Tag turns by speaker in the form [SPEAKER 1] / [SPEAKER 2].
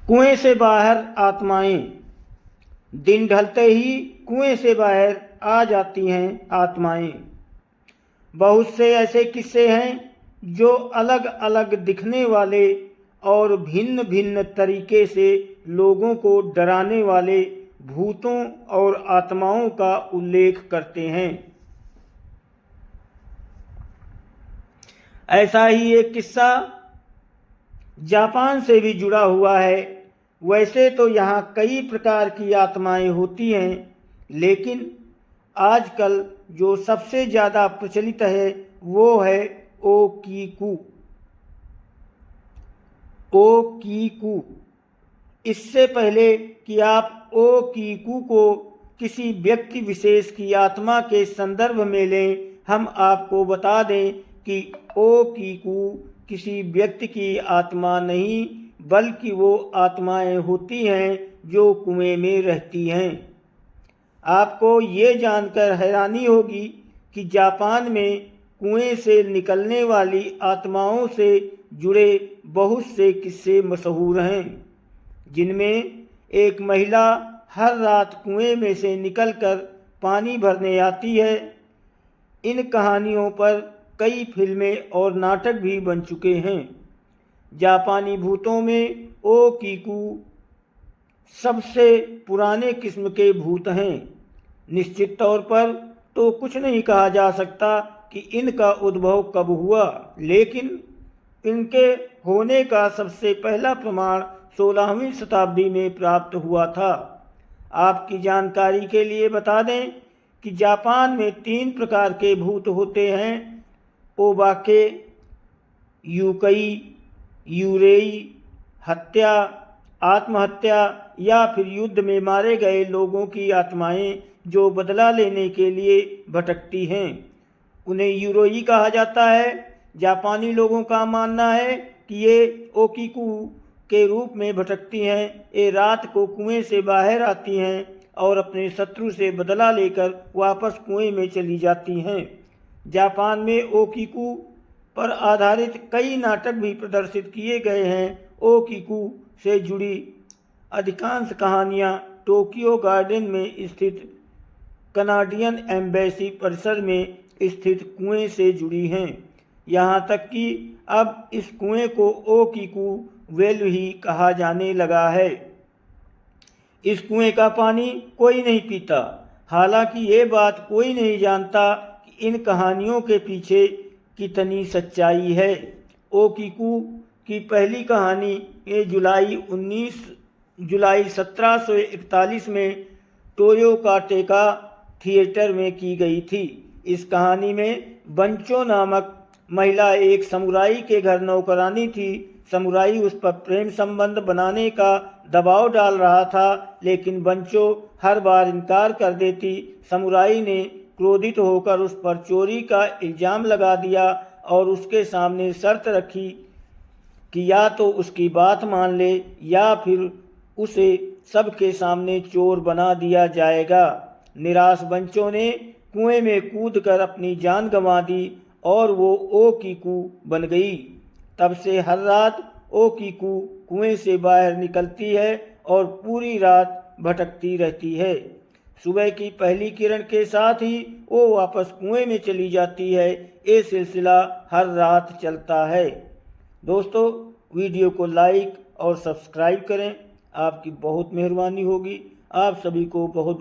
[SPEAKER 1] कुएं से बाहर आत्माएं। दिन ढलते ही कुएं से बाहर आ जाती हैं आत्माएं। बहुत से ऐसे किस्से हैं जो अलग अलग दिखने वाले और भिन्न भिन्न तरीके से लोगों को डराने वाले भूतों और आत्माओं का उल्लेख करते हैं। ऐसा ही एक किस्सा जापान से भी जुड़ा हुआ है। वैसे तो यहाँ कई प्रकार की आत्माएं होती हैं, लेकिन आजकल जो सबसे ज़्यादा प्रचलित है वो है ओकीकू। ओकीकू। इससे पहले कि आप ओकीकू को किसी व्यक्ति विशेष की आत्मा के संदर्भ में लें, हम आपको बता दें कि ओकीकू किसी व्यक्ति की आत्मा नहीं, बल्कि वो आत्माएं होती हैं जो कुएं में रहती हैं। आपको ये जानकर हैरानी होगी कि जापान में कुएं से निकलने वाली आत्माओं से जुड़े बहुत से किस्से मशहूर हैं, जिनमें एक महिला हर रात कुएं में से निकलकर पानी भरने आती है। इन कहानियों पर कई फिल्में और नाटक भी बन चुके हैं। जापानी भूतों में ओकीकू सबसे पुराने किस्म के भूत हैं। निश्चित तौर पर तो कुछ नहीं कहा जा सकता कि इनका उद्भव कब हुआ, लेकिन इनके होने का सबसे पहला प्रमाण 16वीं शताब्दी में प्राप्त हुआ था। आपकी जानकारी के लिए बता दें कि जापान में 3 प्रकार के भूत होते हैं: ओबाके, यूकई, यूरेई। हत्या, आत्महत्या या फिर युद्ध में मारे गए लोगों की आत्माएं जो बदला लेने के लिए भटकती हैं, उन्हें यूरोई कहा जाता है। जापानी लोगों का मानना है कि ये ओकीकू के रूप में भटकती हैं। ये रात को कुएं से बाहर आती हैं और अपने शत्रु से बदला लेकर वापस कुएं में चली जाती हैं। जापान में ओकीकू पर आधारित कई नाटक भी प्रदर्शित किए गए हैं। ओकीकू से जुड़ी अधिकांश कहानियाँ टोक्यो गार्डन में स्थित कनाडियन एम्बेसी परिसर में स्थित कुएं से जुड़ी हैं। यहाँ तक कि अब इस कुएं को ओकीकू वेल ही कहा जाने लगा है। इस कुएं का पानी कोई नहीं पीता। हालांकि ये बात कोई नहीं जानता कि इन कहानियों के पीछे कितनी सच्चाई है। ओकीकू की पहली कहानी ये जुलाई 1741 में टोयोकाटेका थिएटर में की गई थी। इस कहानी में बंचो नामक महिला एक समुराई के घर नौकरानी थी। समुराई उस पर प्रेम संबंध बनाने का दबाव डाल रहा था, लेकिन बंचो हर बार इनकार कर देती। समुराई ने क्रोधित होकर उस पर चोरी का इल्ज़ाम लगा दिया और उसके सामने शर्त रखी कि या तो उसकी बात मान ले या फिर उसे सबके सामने चोर बना दिया जाएगा। निराश बंचो ने कुएं में कूदकर अपनी जान गंवा दी और वो ओकीकू बन गई। तब से हर रात ओकीकू कुएं से बाहर निकलती है और पूरी रात भटकती रहती है। सुबह की पहली किरण के साथ ही वो वापस कुएं में चली जाती है। ये सिलसिला हर रात चलता है। दोस्तों, वीडियो को लाइक और सब्सक्राइब करें। आपकी बहुत मेहरबानी होगी। आप सभी को बहुत बहुत